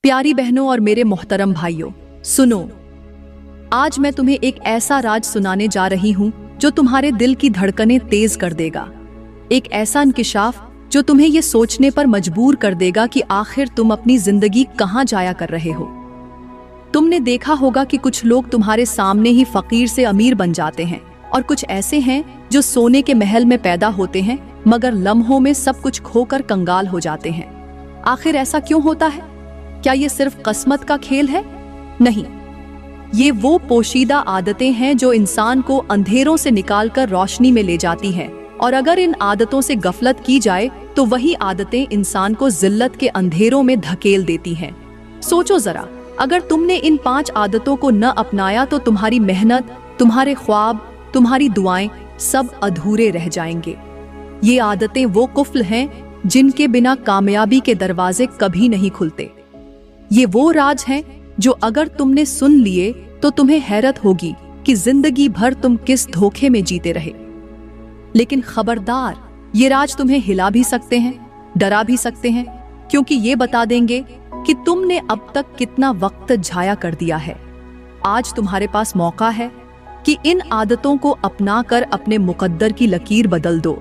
प्यारी बहनों और मेरे मोहतरम भाइयों, सुनो, आज मैं तुम्हें एक ऐसा राज सुनाने जा रही हूं जो तुम्हारे दिल की धड़कनें तेज कर देगा। एक ऐसा इंकिशाफ जो तुम्हें यह सोचने पर मजबूर कर देगा कि आखिर तुम अपनी जिंदगी कहां जाया कर रहे हो। तुमने देखा होगा कि कुछ लोग तुम्हारे सामने ही फकीर से अमीर बन जाते हैं और कुछ ऐसे हैं जो सोने के महल में पैदा होते हैं मगर लम्हों में सब कुछ खोकर कंगाल हो जाते हैं। आखिर ऐसा क्यों होता है? क्या ये सिर्फ किस्मत का खेल है? नहीं, ये वो पोशीदा आदतें हैं जो इंसान को अंधेरों से निकालकर रोशनी में ले जाती हैं, और अगर इन आदतों से गफलत की जाए तो वही आदतें इंसान को जिल्लत के अंधेरों में धकेल देती हैं। सोचो जरा, अगर तुमने इन 5 आदतों को न अपनाया तो तुम्हारी मेहनत, तुम्हारे ख्वाब, तुम्हारी दुआएं सब अधूरे रह जाएंगे। ये आदतें वो कुफ्ल हैं जिनके बिना कामयाबी के दरवाजे कभी नहीं खुलते। ये वो राज हैं जो अगर तुमने सुन लिए तो तुम्हें हैरत होगी कि जिंदगी भर तुम किस धोखे में जीते रहे। लेकिन खबरदार, ये राज तुम्हें हिला भी सकते हैं, डरा भी सकते हैं, क्योंकि ये बता देंगे कि तुमने अब तक कितना वक्त जाया कर दिया है। आज तुम्हारे पास मौका है कि इन आदतों को अपना कर अपने मुकद्दर की लकीर बदल दो,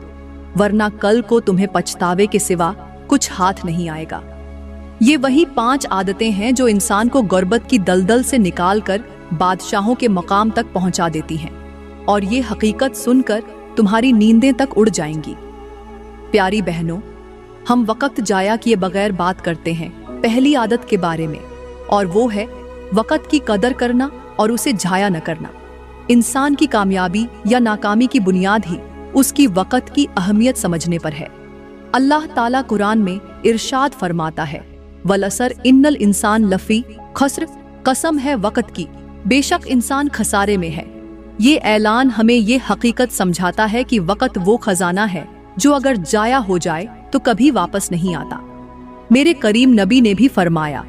वरना कल को तुम्हें पछतावे के सिवा कुछ हाथ नहीं आएगा। ये वही 5 आदतें हैं जो इंसान को गुर्बत की दलदल से निकालकर बादशाहों के मकाम तक पहुंचा देती हैं, और ये हकीकत सुनकर तुम्हारी नींदें तक उड़ जाएंगी। प्यारी बहनों, हम वक्त जाया किए बगैर बात करते हैं पहली आदत के बारे में, और वो है वक्त की कदर करना और उसे जाया न करना। इंसान की कामयाबी या नाकामी की बुनियाद ही उसकी वक्त की अहमियत समझने पर है। अल्लाह ताला कुरान में इरशाद फरमाता है, वलसर इन्नल इंसान लफी खस्र, कसम है वक्त की, बेशक इंसान खसारे में है। ये ऐलान हमें ये हकीकत समझाता है कि वक्त वो खजाना है जो अगर जाया हो जाए तो कभी वापस नहीं आता। मेरे करीम नबी ने भी फरमाया,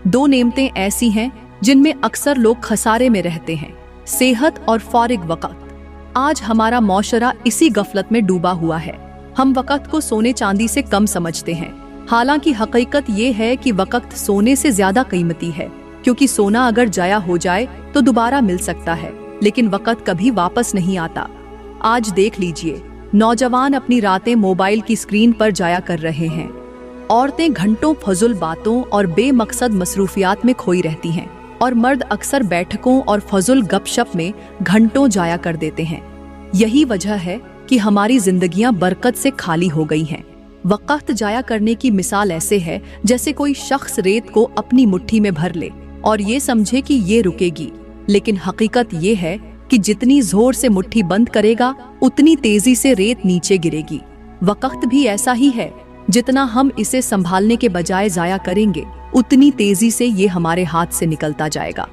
2 नेमतें ऐसी हैं जिनमें अक्सर लोग खसारे में रहते हैं, सेहत और फारिग वक्त। आज हमारा मौशरा इसी गफलत में डूबा हुआ है। हम वक्त को सोने चांदी से कम समझते हैं, हालांकि हकीकत ये है कि वक्त सोने से ज्यादा कीमती है, क्योंकि सोना अगर जाया हो जाए तो दोबारा मिल सकता है, लेकिन वक्त कभी वापस नहीं आता। आज देख लीजिए, नौजवान अपनी रातें मोबाइल की स्क्रीन पर जाया कर रहे हैं। औरतें घंटों फजुल बातों और बेमकसद मसरूफियात में खोई रहती हैं, और मर्द अक्सर बैठकों और फजुल गपशप में घंटों जाया कर देते हैं। यही वजह है कि हमारी जिंदगियां बरकत से खाली हो गई हैं। वक्त जाया करने की मिसाल ऐसे है जैसे कोई शख्स रेत को अपनी मुट्ठी में भर ले और ये समझे कि ये रुकेगी, लेकिन हकीकत ये है कि जितनी जोर से मुट्ठी बंद करेगा उतनी तेजी से रेत नीचे गिरेगी। वक्त भी ऐसा ही है, जितना हम इसे संभालने के बजाय जाया करेंगे उतनी तेजी से ये हमारे हाथ से निकलता जाएगा।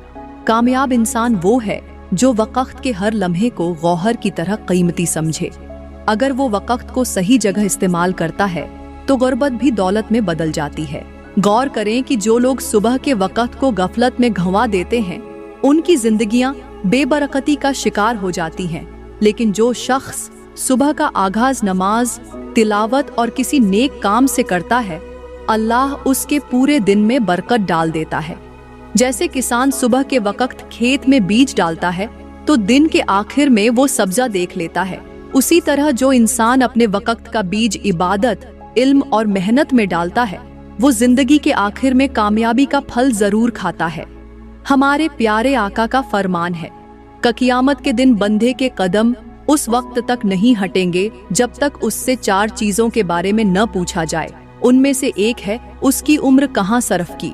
कामयाब इंसान वो है जो वक्त के हर लम्हे को गौहर की तरह कीमती समझे। अगर वो वक्त को सही जगह इस्तेमाल करता है तो गुर्बत भी दौलत में बदल जाती है। गौर करें कि जो लोग सुबह के वक्त को गफलत में घंवा देते हैं उनकी जिंदगियां बेबरकती का शिकार हो जाती हैं, लेकिन जो शख्स सुबह का आगाज नमाज, तिलावत और किसी नेक काम से करता है, अल्लाह उसके पूरे दिन में बरकत डाल देता है। जैसे किसान सुबह के वक्त खेत में बीज डालता है तो दिन के आखिर में वो सब्जा देख लेता है, उसी तरह जो इंसान अपने वक्त का बीज इबादत, इल्म और मेहनत में डालता है वो जिंदगी के आखिर में कामयाबी का फल जरूर खाता है। हमारे प्यारे आका का फरमान है, क़यामत के दिन बंदे के कदम उस वक्त तक नहीं हटेंगे जब तक उससे 4 चीजों के बारे में न पूछा जाए। उनमें से एक है उसकी उम्र कहाँ सरफ की।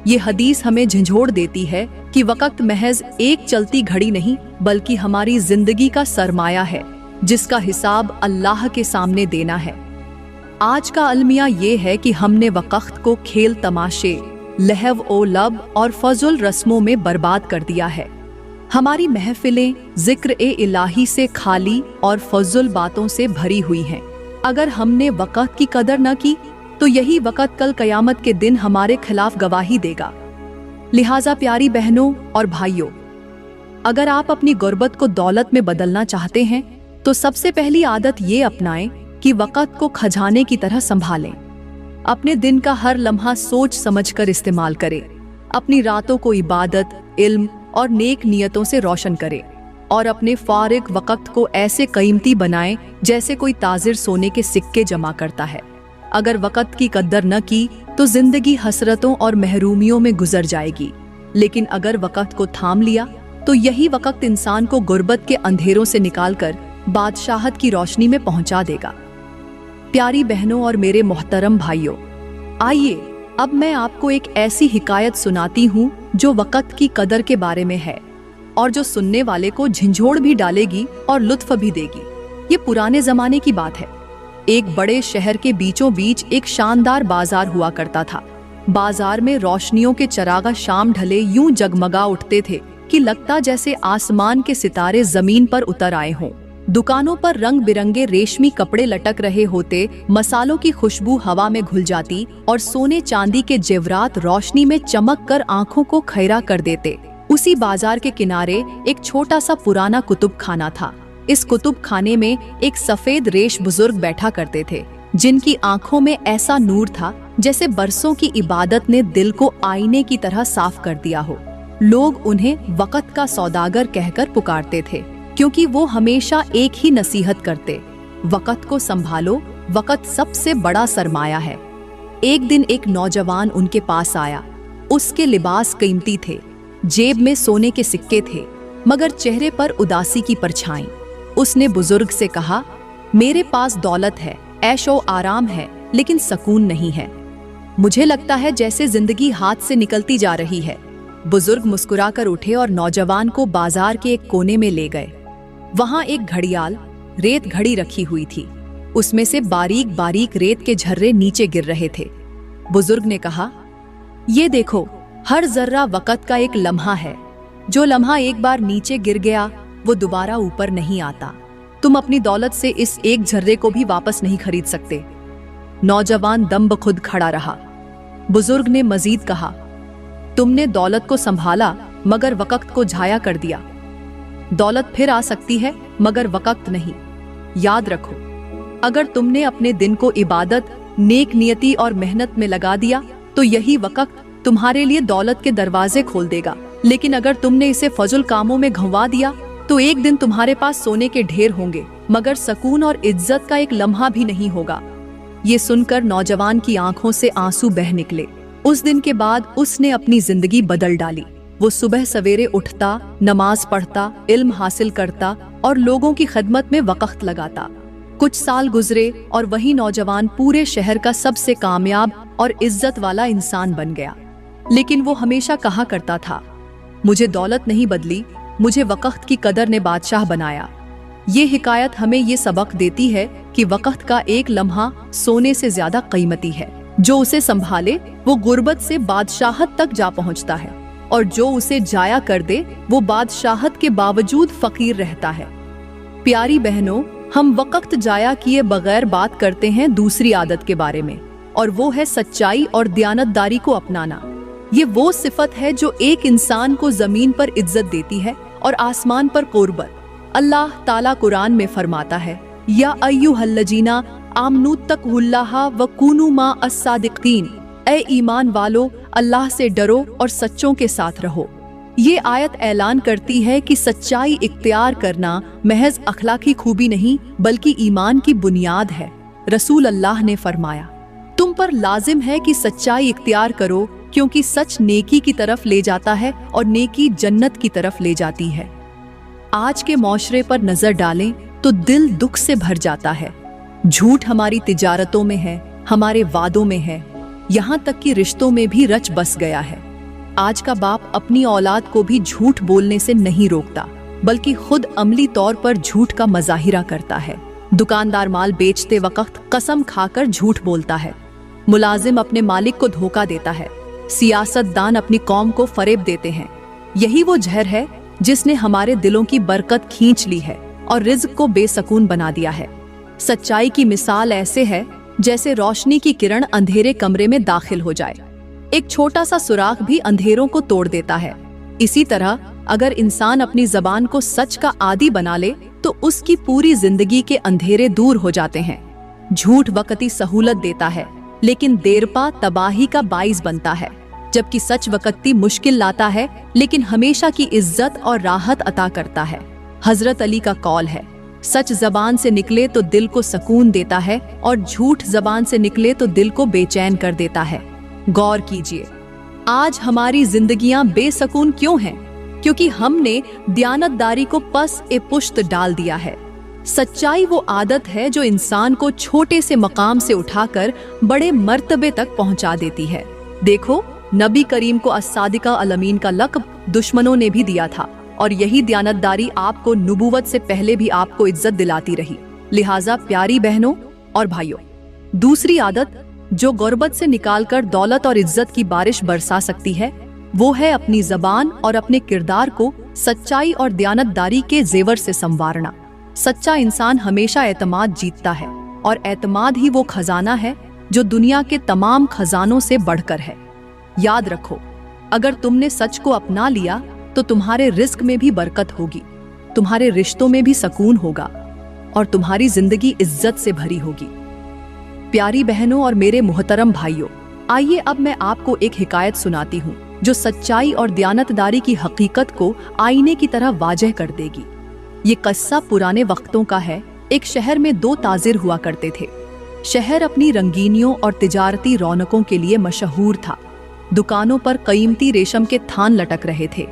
ये हदीस हमें झंझोड़ देती है कि वक्त महज एक चलती घड़ी नहीं बल्कि हमारी जिंदगी का सरमाया है, जिसका हिसाब अल्लाह के सामने देना है। आज का अलमिया ये है कि हमने वक्त को खेल तमाशे, लहव ओ लब और फजुल रस्मों में बर्बाद कर दिया है। हमारी महफिलें जिक्र ए इलाही से खाली और फजुल बातों से भरी हुई हैं। अगर हमने वक्त की कदर न की तो यही वक्त कल कयामत के दिन हमारे खिलाफ गवाही देगा। लिहाजा प्यारी बहनों और भाइयों, अगर आप अपनी गुर्बत को दौलत में बदलना चाहते हैं तो सबसे पहली आदत ये अपनाएं कि वक्त को खजाने की तरह संभालें। अपने दिन का हर लम्हा सोच समझकर इस्तेमाल करे। अपनी रातों को इबादत, इल्म और नेक नियतों से रोशन करे और अपने फारिग वक्त को ऐसे कीमती बनाए जैसे कोई ताजिर सोने के सिक्के जमा करता है। अगर वक्त की कद्र न की तो जिंदगी हसरतों और महरूमियों में गुजर जाएगी, लेकिन अगर वक्त को थाम लिया तो यही वक्त इंसान को गुर्बत के अंधेरों से निकालकर बादशाहत की रोशनी में पहुंचा देगा। प्यारी बहनों और मेरे मोहतरम भाइयों, आइए अब मैं आपको एक ऐसी हिकायत सुनाती हूँ जो वक्त की कदर के बारे में है और जो सुनने वाले को झंझोड़ भी डालेगी और लुत्फ भी देगी। ये पुराने जमाने की बात है। एक बड़े शहर के बीचों बीच एक शानदार बाजार हुआ करता था। बाजार में रोशनियों के चरागा शाम ढले यूं जगमगा उठते थे कि लगता जैसे आसमान के सितारे जमीन पर उतर आए हों। दुकानों पर रंग बिरंगे रेशमी कपड़े लटक रहे होते, मसालों की खुशबू हवा में घुल जाती और सोने चांदी के जेवरात रोशनी में चमक कर आंखों को खैरा कर देते। उसी बाजार के किनारे एक छोटा सा पुराना कुतुब खाना था। इस कुतुब खाने में एक सफेद रेश बुजुर्ग बैठा करते थे, जिनकी आंखों में ऐसा नूर था जैसे बरसों की इबादत ने दिल को आईने की तरह साफ कर दिया हो। लोग उन्हें वक्त का सौदागर कहकर पुकारते थे, क्योंकि वो हमेशा एक ही नसीहत करते, वक्त को संभालो, वक्त सबसे बड़ा सरमाया है। एक दिन एक नौजवान उनके पास आया। उसके लिबास कीमती थे, जेब में सोने के सिक्के थे, मगर चेहरे पर उदासी की परछाई। उसने बुजुर्ग से कहा, मेरे पास दौलत है, ऐशो आराम है, लेकिन सुकून नहीं है। मुझे लगता है जैसे जिंदगी हाथ से निकलती जा रही है। बुजुर्ग मुस्कुराकर उठे और नौजवान को बाजार के एक कोने में ले गए। वहां एक घड़ियाल रेत घड़ी रखी हुई थी। उसमें से बारीक बारीक रेत के झर्रे नीचे गिर रहे थे। बुजुर्ग ने कहा, ये देखो, हर जर्रा वक्त का एक लम्हा है। जो लम्हा एक बार नीचे गिर गया वो दोबारा ऊपर नहीं आता। तुम अपनी दौलत से इस एक झर्रे को भी वापस नहीं खरीद सकते। नौजवान दम बखुद खड़ा रहा। बुजुर्ग ने मजीद कहा, तुमने दौलत को संभाला मगर वक्त को झाया कर दिया। दौलत फिर आ सकती है मगर वक्त नहीं। याद रखो, अगर तुमने अपने दिन को इबादत, नेक नियति और मेहनत में लगा दिया तो यही वक्त तुम्हारे लिए दौलत के दरवाजे खोल देगा। लेकिन अगर तुमने इसे फजुल कामों में घंवा दिया तो एक दिन तुम्हारे पास सोने के ढेर होंगे मगर सुकून और इज्जत का एक लम्हा भी नहीं होगा। ये सुनकर नौजवान की आंखों से आंसू बह निकले। उस दिन के बाद उसने अपनी जिंदगी बदल डाली। वो सुबह सवेरे उठता, नमाज पढ़ता, इल्म हासिल करता और लोगों की खिदमत में वक्त लगाता। कुछ साल गुजरे और वही नौजवान पूरे शहर का सबसे कामयाब और इज्जत वाला इंसान बन गया। लेकिन वो हमेशा कहा करता था, मुझे दौलत नहीं बदली, मुझे वक्त की कदर ने बादशाह बनाया। ये हिकायत हमें ये सबक देती है कि वक्त का एक लम्हा सोने से ज्यादा कीमती है। जो उसे संभाले वो गुर्बत से बादशाहत तक जा पहुंचता है, और जो उसे जाया कर दे वो बादशाहत के बावजूद फकीर रहता है। प्यारी बहनों, हम वक्त जाया किए बगैर बात करते हैं दूसरी आदत के बारे में, और वो है सच्चाई और दयानतदारी को अपनाना। ये वो सिफत है जो एक इंसान को जमीन पर इज्जत देती है और आसमान पर कुर्बत। अल्लाह ताला कुरान में फरमाता है, या अय्युहल्लजीना आमनू तक़ुल्लाहा व कूनू मा अस्सादिक़ीन, ऐ ईमान वालो, अल्लाह से डरो और सच्चों के साथ रहो। ये आयत ऐलान करती है कि सच्चाई इख्तियार करना महज अखलाकी खूबी नहीं बल्कि ईमान की बुनियाद है। रसूल अल्लाह ने फरमाया, तुम पर लाजिम है कि सच्चाई इख्तियार करो, क्योंकि सच नेकी की तरफ ले जाता है और नेकी जन्नत की तरफ ले जाती है। आज के मौशरे पर नजर डालें तो दिल दुख से भर जाता है। झूठ हमारी तिजारतों में है, हमारे वादों में है, यहाँ तक कि रिश्तों में भी रच बस गया है। आज का बाप अपनी औलाद को भी झूठ बोलने से नहीं रोकता, बल्कि खुद अमली तौर पर झूठ का मजाहिरा करता है। दुकानदार माल बेचते वक्त कसम खाकर झूठ बोलता है। मुलाजिम अपने मालिक को धोखा देता है। सियासतदान अपनी कौम को फरेब देते हैं। यही वो जहर है जिसने हमारे दिलों की बरकत खींच ली है और रिज़्क को बेसकून बना दिया है। सच्चाई की मिसाल ऐसे है जैसे रोशनी की किरण अंधेरे कमरे में दाखिल हो जाए। एक छोटा सा सुराख भी अंधेरों को तोड़ देता है। इसी तरह अगर इंसान अपनी जबान को सच का आदी बना ले तो उसकी पूरी जिंदगी के अंधेरे दूर हो जाते हैं। झूठ वक्ती सहूलत देता है, लेकिन देरपा तबाही का बाइस बनता है, जबकि सच वक्ती मुश्किल लाता है लेकिन हमेशा की इज्जत और राहत अता करता है। हजरत अली का कौल है, सच जबान से निकले तो दिल को सुकून देता है और झूठ जबान से निकले तो दिल को बेचैन कर देता है। गौर कीजिए, आज हमारी जिंदगियां बेसकून क्यों हैं? क्योंकि हमने दयानतदारी को पस ए पुश्त डाल दिया है। सच्चाई वो आदत है जो इंसान को छोटे से मकाम से उठाकर बड़े मर्तबे तक पहुंचा देती है। देखो, नबी करीम को अस्सादिका अल-अमीन का लक़ब दुश्मनों ने भी दिया था, और यही दयानतदारी आपको नुबुवत से पहले भी आपको इज्जत दिलाती रही। लिहाजा प्यारी बहनों और भाइयों, दूसरी आदत जो गुर्बत से निकालकर दौलत और इज्जत की बारिश बरसा सकती है, वो है अपनी जबान और अपने किरदार को सच्चाई और दयानतदारी के जेवर से संवारना। सच्चा इंसान हमेशा एतमाद जीतता है, और एतमाद ही वो खजाना है जो दुनिया के तमाम खजानों से बढ़कर है। याद रखो, अगर तुमने सच को अपना लिया तो तुम्हारे रिस्क में भी बरकत होगी, तुम्हारे रिश्तों में भी सुकून होगा, और तुम्हारी जिंदगी इज्जत से भरी होगी। प्यारी बहनों और मेरे मुहतरम भाइयों, आइए अब मैं आपको एक हिकायत सुनाती हूँ जो सच्चाई और दयानतदारी की हकीकत को आईने की तरह वाजह कर देगी। ये किस्सा पुराने वक्तों का है। एक शहर में दो ताजिर हुआ करते थे। शहर अपनी रंगीनियों और तिजारती रौनकों के लिए मशहूर था। दुकानों पर कीमती रेशम के थान लटक रहे थे।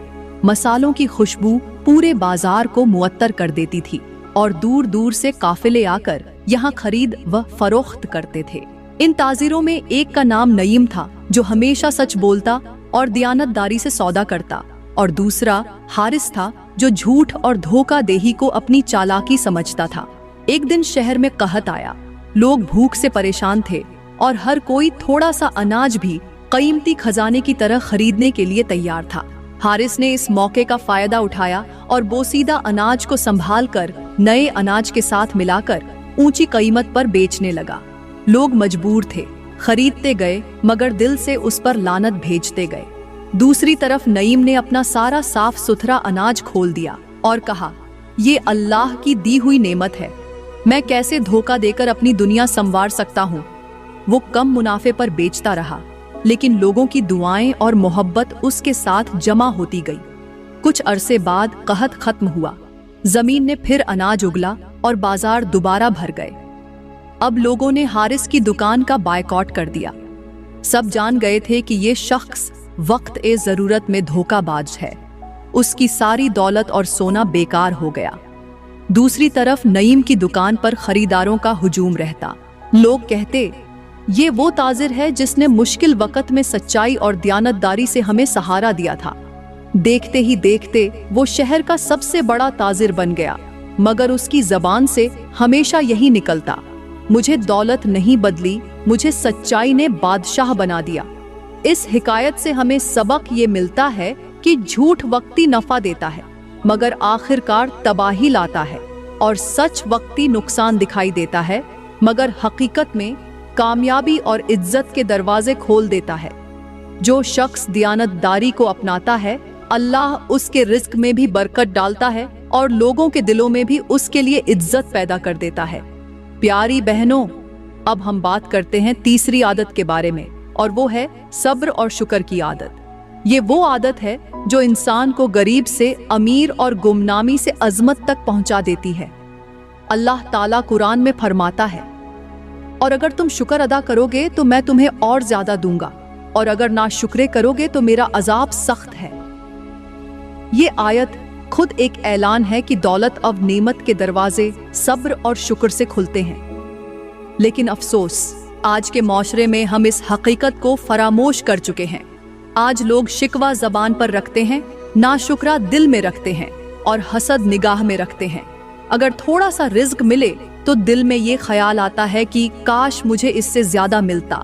मसालों की खुशबू पूरे बाजार को मुअत्तर कर देती थी, और दूर दूर से काफिले आकर यहाँ खरीद व फरोख्त करते थे। इन ताजिरों में एक का नाम नईम था, जो हमेशा सच बोलता और दयानतदारी से सौदा करता, और दूसरा हारिस था, जो झूठ और धोखा देही को अपनी चालाकी समझता था। एक दिन शहर में कहत आया। लोग भूख से परेशान थे, और हर कोई थोड़ा सा अनाज भी कीमती खजाने की तरह खरीदने के लिए तैयार था। हारिस ने इस मौके का फायदा उठाया और बोसीदा अनाज को संभाल कर नए अनाज के साथ मिलाकर ऊंची कीमत पर बेचने लगा। लोग मजबूर थे, खरीदते गए, मगर दिल से उस पर लानत भेजते गए। दूसरी तरफ नईम ने अपना सारा साफ सुथरा अनाज खोल दिया और कहा, ये अल्लाह की दी हुई नेमत है, मैं कैसे धोखा देकर अपनी दुनिया संवार सकता हूँ। वो कम मुनाफे पर बेचता रहा, लेकिन लोगों की दुआएं और मोहब्बत उसके साथ जमा होती गई। कुछ अरसे बाद कहत खत्म हुआ, जमीन ने फिर अनाज उगला और बाजार दोबारा भर गए। अब लोगों ने हारिस की दुकान का बायकॉट कर दिया। सब जान गए थे कि ये शख्स वक्त ए जरूरत में धोखाबाज है। उसकी सारी दौलत और सोना बेकार हो गया। दूसरी तरफ नईम की दुकान पर खरीदारों का हुजूम रहता। लोग कहते, ये वो ताजिर है जिसने मुश्किल वक्त में सच्चाई और दयानतदारी से हमें सहारा दिया था। देखते ही देखते वो शहर का सबसे बड़ा ताजिर बन गया, मगर उसकी जबान से हमेशा यही निकलता, मुझे दौलत नहीं बदली, मुझे सच्चाई ने बादशाह बना दिया। इस हिकायत से हमें सबक ये मिलता है कि झूठ वक्ती नफा देता है, मगर आखिरकार तबाही लाता है, और सच वक्ती नुकसान दिखाई देता है, मगर हकीकत में कामयाबी और इज्जत के दरवाजे खोल देता है। जो शख्स दयानतदारी को अपनाता है, अल्लाह उसके रिस्क में भी बरकत डालता है और लोगों के दिलों में भी उसके लिए इज्जत पैदा कर देता है। प्यारी बहनों, अब हम बात करते हैं तीसरी आदत के बारे में, और वो है सब्र और शुक्र की आदत। ये वो आदत है जो इंसान को गरीब से अमीर और गुमनामी से अजमत तक पहुंचा देती है। अल्लाह ताला कुरान में फरमाता है, और अगर तुम शुक्र अदा करोगे तो मैं तुम्हें और ज्यादा दूंगा, और अगर नाशुक्रे करोगे तो मेरा अजाब सख्त है। ये आयत खुद एक ऐलान है कि दौलत अब नेमत के दरवाजे सब्र और शुक्र से खुलते हैं। लेकिन अफसोस, आज के माशरे में हम इस हकीकत को फरामोश कर चुके हैं। आज लोग शिकवा जबान पर रखते हैं, नाशुक्रा दिल में रखते हैं, और हसद निगाह में रखते हैं। अगर थोड़ा सा रिज्क मिले तो दिल में ये ख्याल आता है कि काश मुझे इससे ज्यादा मिलता,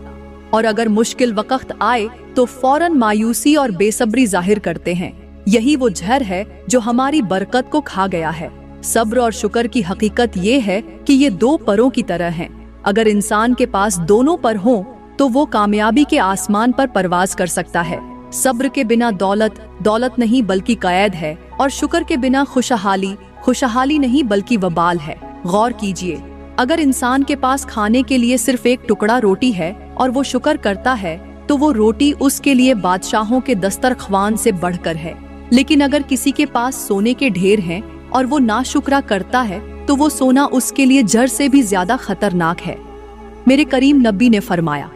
और अगर मुश्किल वक्त आए तो फौरन मायूसी और बेसब्री जाहिर करते हैं। यही वो जहर है जो हमारी बरकत को खा गया है। सब्र और शुक्र की हकीकत ये है कि ये दो परों की तरह हैं। अगर इंसान के पास दोनों पर हों तो वो कामयाबी के आसमान पर परवाज कर सकता है। सब्र के बिना दौलत दौलत नहीं बल्कि कैद है, और शुक्र के बिना खुशहाली खुशहाली नहीं बल्कि वबाल है। गौर कीजिए, अगर इंसान के पास खाने के लिए सिर्फ एक टुकड़ा रोटी है और वो शुक्र करता है, तो वो रोटी उसके लिए बादशाहों के दस्तरख्वान से बढ़कर है। लेकिन अगर किसी के पास सोने के ढेर हैं और वो नाशुक्रा करता है, तो वो सोना उसके लिए जहर से भी ज्यादा खतरनाक है। मेरे करीम नबी ने फरमाया,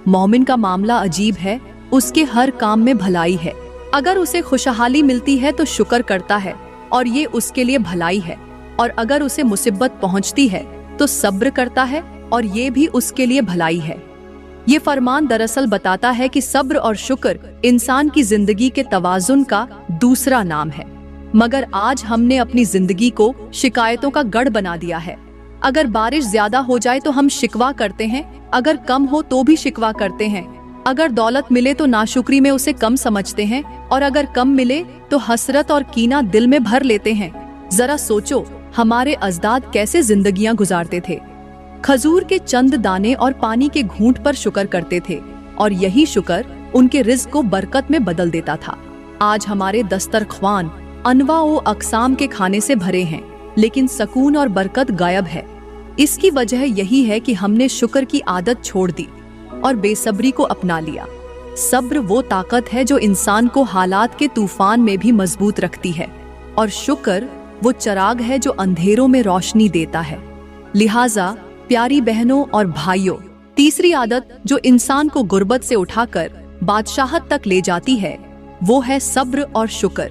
मोमिन का मामला अजीब है, उसके हर काम में भलाई है। अगर उसे खुशहाली मिलती है तो शुक्र करता है और ये उसके लिए भलाई है, और अगर उसे मुसीबत पहुंचती है तो सब्र करता है और ये भी उसके लिए भलाई है। ये फरमान दरअसल बताता है कि सब्र और शुक्र इंसान की जिंदगी के तवाजुन का दूसरा नाम है। मगर आज हमने अपनी जिंदगी को शिकायतों का गढ़ बना दिया है। अगर बारिश ज्यादा हो जाए तो हम शिकवा करते हैं, अगर कम हो तो भी शिकवा करते हैं। अगर दौलत मिले तो नाशुक्री में उसे कम समझते हैं, और अगर कम मिले तो हसरत और कीना दिल में भर लेते हैं। जरा सोचो, हमारे अजदाद कैसे जिंदगियां गुजारते थे। खजूर के चंद दाने और पानी के घूंट पर शुक्र करते थे, और यही शुक्र उनके रिज्क को बरकत में बदल देता था। आज हमारे दस्तरख्वान अनवा व अकसाम के खाने से भरे हैं, लेकिन सकून और बरकत गायब है। इसकी वजह यही है कि हमने शुक्र की आदत छोड़ दी और बेसब्री को अपना लिया। सब्र वो ताकत है जो इंसान को हालात के तूफान में भी मजबूत रखती है, और शुक्र वो चराग है जो अंधेरों में रोशनी देता है। लिहाजा प्यारी बहनों और भाइयों, तीसरी आदत जो इंसान को गुर्बत से उठाकर बादशाहत तक ले जाती है, वो है सब्र और शुक्र।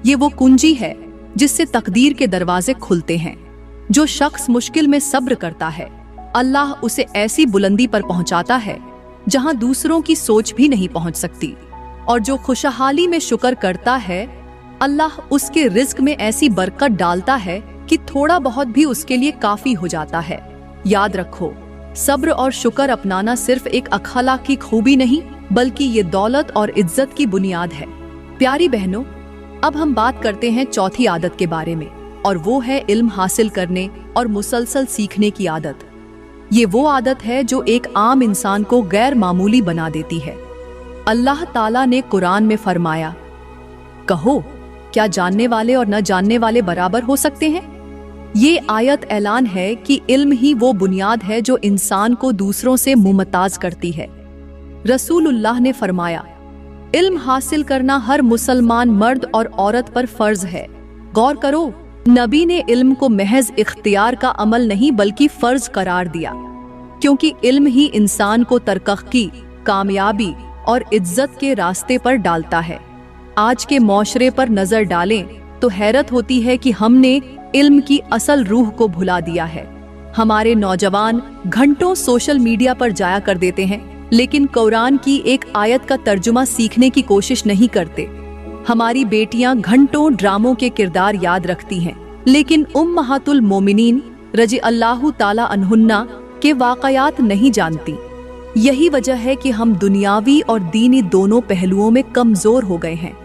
ये वो कुंजी है जिससे तकदीर के दरवाजे खुलते हैं। जो शख्स मुश्किल में सब्र करता है, अल्लाह उसे ऐसी बुलंदी पर पहुंचाता है जहां दूसरों की सोच भी नहीं पहुंच सकती। और जो खुशहाली में शुक्र करता है, अल्लाह उसके रिज्क में ऐसी बरकत डालता है कि थोड़ा बहुत भी उसके लिए काफी हो जाता है। याद रखो, सब्र और शुक्र अपनाना सिर्फ एक अखलाक की खूबी नहीं, बल्कि ये दौलत और इज्जत की बुनियाद है। प्यारी बहनों, अब हम बात करते हैं चौथी आदत के बारे में, और वो है इल्म हासिल करने और मुसलसल सीखने की आदत। ये वो आदत है जो एक आम इंसान को गैर मामूली बना देती है। अल्लाह ताला ने कुरान में फरमाया, कहो, क्या जानने वाले और न जानने वाले बराबर हो सकते हैं? ये आयत ऐलान है कि इल्म ही वो बुनियाद है जो इंसान को दूसरों से मुमताज करती है। रसूलुल्लाह ने फरमाया, इल्म हासिल करना हर मुसलमान मर्द और औरत पर फर्ज है। गौर करो, नबी ने इल्म को महज इख्तियार का अमल नहीं बल्कि फर्ज करार दिया, क्योंकि इल्म ही इंसान को तरक्की, कामयाबी और इज्जत के रास्ते पर डालता है। आज के मौशरे पर नजर डालें तो हैरत होती है कि हमने इल्म की असल रूह को भुला दिया है। हमारे नौजवान घंटों सोशल मीडिया पर जाया कर देते हैं, लेकिन कुरान की एक आयत का तर्जुमा सीखने की कोशिश नहीं करते। हमारी बेटियां घंटों ड्रामों के किरदार याद रखती हैं, लेकिन उम्महातुल मोमिनीन रजी अल्लाहु ताला अन्हुन्ना के वाकयात नहीं जानती। यही वजह है कि हम दुनियावी और दीनी दोनों पहलुओं में कमजोर हो गए हैं।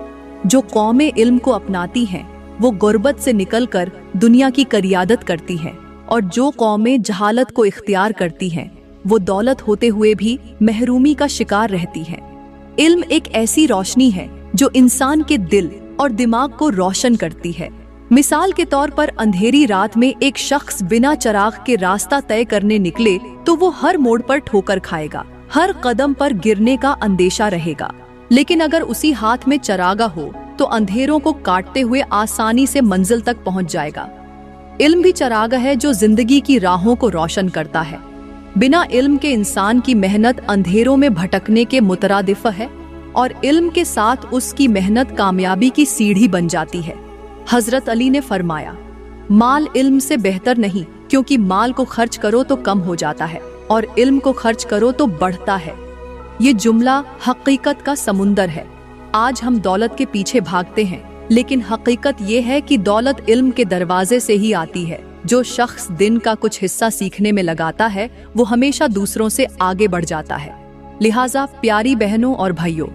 जो कौमें इल्म को अपनाती हैं, वो गुर्बत से निकलकर दुनिया की करियादत करती हैं, और जो कौमें जहालत को इख्तियार करती हैं, वो दौलत होते हुए भी महरूमी का शिकार रहती हैं। इल्म एक ऐसी रोशनी है जो इंसान के दिल और दिमाग को रोशन करती है। मिसाल के तौर पर अंधेरी रात में एक शख्स बिना चिराग के रास्ता तय करने निकले तो वो हर मोड़ पर ठोकर खाएगा, हर कदम पर गिरने का अंदेशा रहेगा। लेकिन अगर उसी हाथ में चिरागा हो तो अंधेरों को काटते हुए आसानी से मंजिल तक पहुंच जाएगा। इल्म भी चिराग है जो जिंदगी की राहों को रोशन करता है। बिना इल्म के इंसान की मेहनत अंधेरों में भटकने के मुतरादिफ है, और इल्म के साथ उसकी मेहनत कामयाबी की सीढ़ी बन जाती है। हजरत अली ने फरमाया, माल इल्म से बेहतर नहीं, क्योंकि माल को खर्च करो तो कम हो जाता है और इल्म को खर्च करो तो बढ़ता है। ये जुमला हकीकत का समुंदर है। आज हम दौलत के पीछे भागते हैं, लेकिन हकीकत ये है कि दौलत इल्म के दरवाजे से ही आती है। जो शख्स दिन का कुछ हिस्सा सीखने में लगाता है, वो हमेशा दूसरों से आगे बढ़ जाता है। लिहाजा प्यारी बहनों और भाइयों,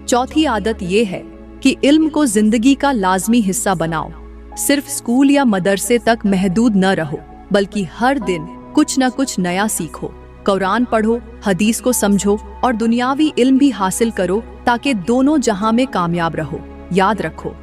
चौथी आदत ये है कि इल्म को जिंदगी का लाजमी हिस्सा बनाओ। सिर्फ स्कूल या मदरसे तक महदूद न रहो, बल्कि हर दिन कुछ न कुछ नया सीखो। कुरान पढ़ो, हदीस को समझो और दुनियावी इल्म भी हासिल करो, ताकि दोनों जहां में कामयाब रहो। याद रखो,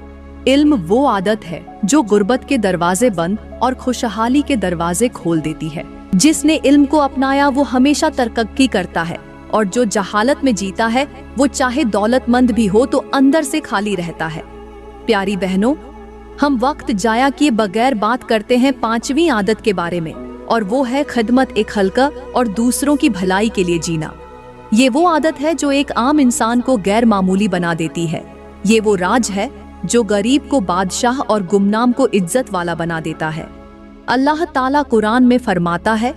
इल्म वो आदत है जो गुर्बत के दरवाजे बंद और खुशहाली के दरवाजे खोल देती है। जिसने इल्म को अपनाया वो हमेशा तरक्की करता है, और जो जहालत में जीता है वो चाहे दौलतमंद भी हो तो अंदर से खाली रहता है। प्यारी बहनों, हम वक्त जाया किए बगैर बात करते हैं 5वीं आदत के बारे में, और वो है खिदमत ए खल्क़ और दूसरों की भलाई के लिए जीना। ये वो आदत है जो एक आम इंसान को गैर मामूली बना देती है। ये वो राज है जो गरीब को बादशाह और गुमनाम को इज्जत वाला बना देता है। अल्लाह ताला कुरान में फरमाता है,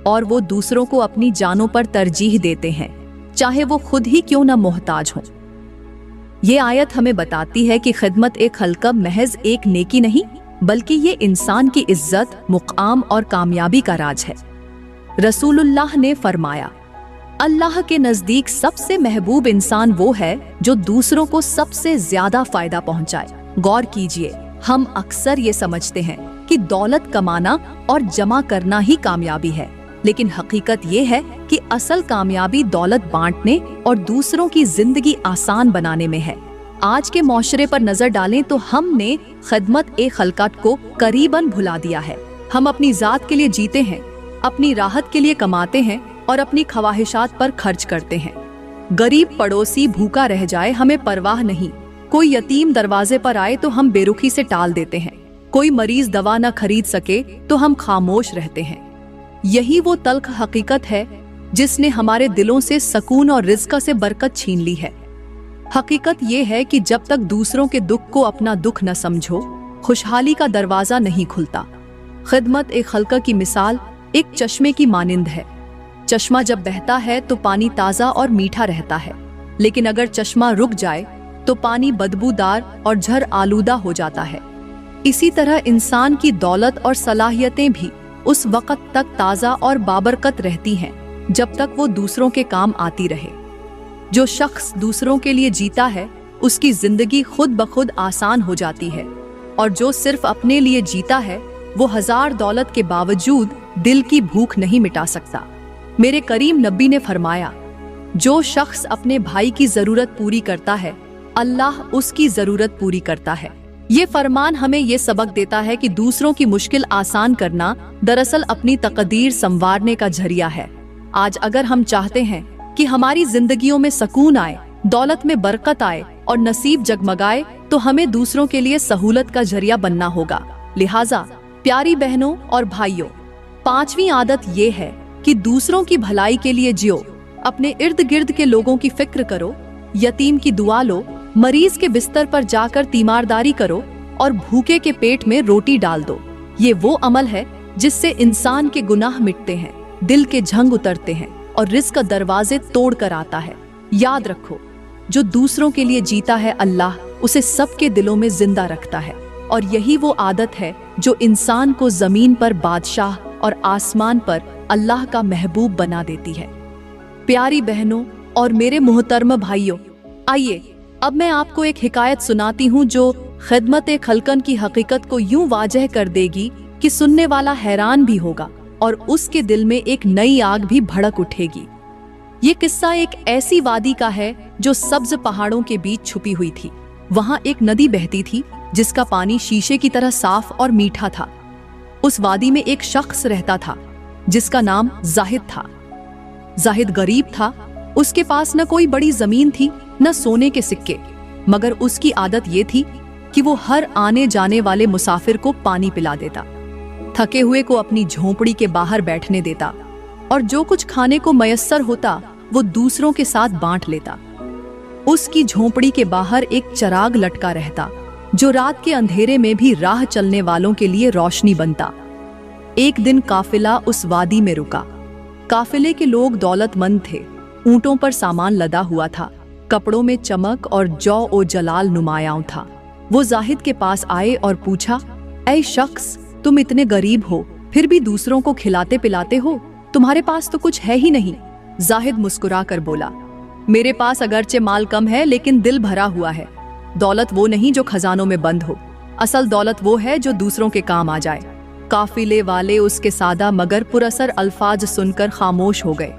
और वो दूसरों को अपनी जानों पर तरजीह देते हैं, चाहे वो खुद ही क्यों न मोहताज हों। ये आयत हमें बताती है कि खिदमत ए खल्क़ महज एक नेकी नहीं, बल्कि ये इंसान की इज्जत, मुक़ाम और कामयाबी का राज है। रसूलुल्लाह ने फरमाया, अल्लाह के नज़दीक सबसे महबूब इंसान वो है जो दूसरों को सबसे ज्यादा फायदा पहुंचाए। गौर कीजिए, हम अक्सर ये समझते हैं कि दौलत कमाना और जमा करना ही कामयाबी है, लेकिन हकीकत ये है कि असल कामयाबी दौलत बांटने और दूसरों की जिंदगी आसान बनाने में है। आज के माशरे पर नजर डालें तो हमने खिदमत ए खल्क़ को करीबन भुला दिया है। हम अपनी जात के लिए जीते हैं, अपनी राहत के लिए कमाते हैं और अपनी ख्वाहिशात पर खर्च करते हैं। गरीब पड़ोसी भूखा रह जाए हमें परवाह नहीं, कोई यतीम दरवाजे पर आए तो हम बेरुखी से टाल देते हैं, कोई मरीज दवा न खरीद सके तो हम खामोश रहते हैं। यही वो तल्ख हकीकत है जिसने हमारे दिलों से सुकून और रिज़्क़ से बरकत छीन ली है। हकीकत ये है कि जब तक दूसरों के दुख को अपना दुख न समझो, खुशहाली का दरवाजा नहीं खुलता। खिदमत ए खल्क़ की मिसाल एक चश्मे की मानिंद है। चश्मा जब बहता है तो पानी ताज़ा और मीठा रहता है, लेकिन अगर चश्मा रुक जाए तो पानी बदबूदार और झर आलूदा हो जाता है। इसी तरह इंसान की दौलत और सलाहियतें भी उस वक़्त तक ताज़ा और बाबरकत रहती हैं जब तक वो दूसरों के काम आती रहे। जो शख्स दूसरों के लिए जीता है उसकी जिंदगी खुद ब खुद आसान हो जाती है, और जो सिर्फ अपने लिए जीता है वो हजार दौलत के बावजूद दिल की भूख नहीं मिटा सकता। मेरे करीम नबी ने फरमाया, जो शख्स अपने भाई की जरूरत पूरी करता है अल्लाह उसकी जरूरत पूरी करता है। ये फरमान हमें ये सबक देता है कि दूसरों की मुश्किल आसान करना दरअसल अपनी तकदीर संवारने का जरिया है। आज अगर हम चाहते हैं कि हमारी जिंदगियों में सुकून आए, दौलत में बरकत आए और नसीब जगमगाए, तो हमें दूसरों के लिए सहूलत का जरिया बनना होगा। लिहाजा प्यारी बहनों और भाइयों, 5वीं आदत ये है कि दूसरों की भलाई के लिए जियो। अपने इर्द गिर्द के लोगों की फिक्र करो, यतीम की दुआ लो, मरीज के बिस्तर पर जाकर तीमारदारी करो और भूखे के पेट में रोटी डाल दो। ये वो अमल है जिससे इंसान के गुनाह मिटते हैं, दिल के झंग उतरते हैं और रिज़्क़ का दरवाजे तोड़ कर आता है। याद रखो, जो दूसरों के लिए जीता है अल्लाह उसे सबके दिलों में जिंदा रखता है, और यही वो आदत है जो इंसान को जमीन पर बादशाह और आसमान पर अल्लाह का महबूब बना देती है। प्यारी बहनों और मेरे मोहतरम भाइयों, आइए अब मैं आपको एक हिकायत सुनाती हूँ जो खिदमत ए खल्क़ की हकीकत को यूं वाजह कर देगी कि सुनने वाला हैरान भी होगा और उसके दिल में एक नई आग भी भड़क उठेगी। ये किस्सा एक ऐसी वादी का है जो सब्ज पहाड़ों के बीच छुपी हुई थी। वहाँ एक नदी बहती थी जिसका पानी शीशे की तरह साफ और मीठा था। उस वादी में एक शख्स रहता था जिसका नाम जाहिद था। जाहिद गरीब था, उसके पास न कोई बड़ी जमीन थी न सोने के सिक्के, मगर उसकी आदत ये थी कि वो हर आने जाने वाले मुसाफिर को पानी पिला देता, थके हुए को अपनी झोंपड़ी के बाहर बैठने देता और जो कुछ खाने को मयस्सर होता वो दूसरों के साथ बांट लेता। उसकी झोंपड़ी के बाहर एक चिराग लटका रहता जो रात के अंधेरे में भी राह चलने वालों के लिए रोशनी बनता। एक दिन काफिला उस वादी में रुका। काफिले के लोग दौलतमंद थे, ऊंटों पर सामान लदा हुआ था, कपड़ों में चमक और जौ ओ जलाल नुमायां था। वो जाहिद के पास आए और पूछा, ऐ शख्स, तुम इतने गरीब हो फिर भी दूसरों को खिलाते पिलाते हो, तुम्हारे पास तो कुछ है ही नहीं। जाहिद मुस्कुरा कर बोला, मेरे पास अगरचे माल कम है लेकिन दिल भरा हुआ है। दौलत वो नहीं जो खजानों में बंद हो, असल दौलत वो है जो दूसरों के काम आ जाए। काफिले वाले उसके सादा मगर पुरअसर अल्फाज सुनकर खामोश हो गए।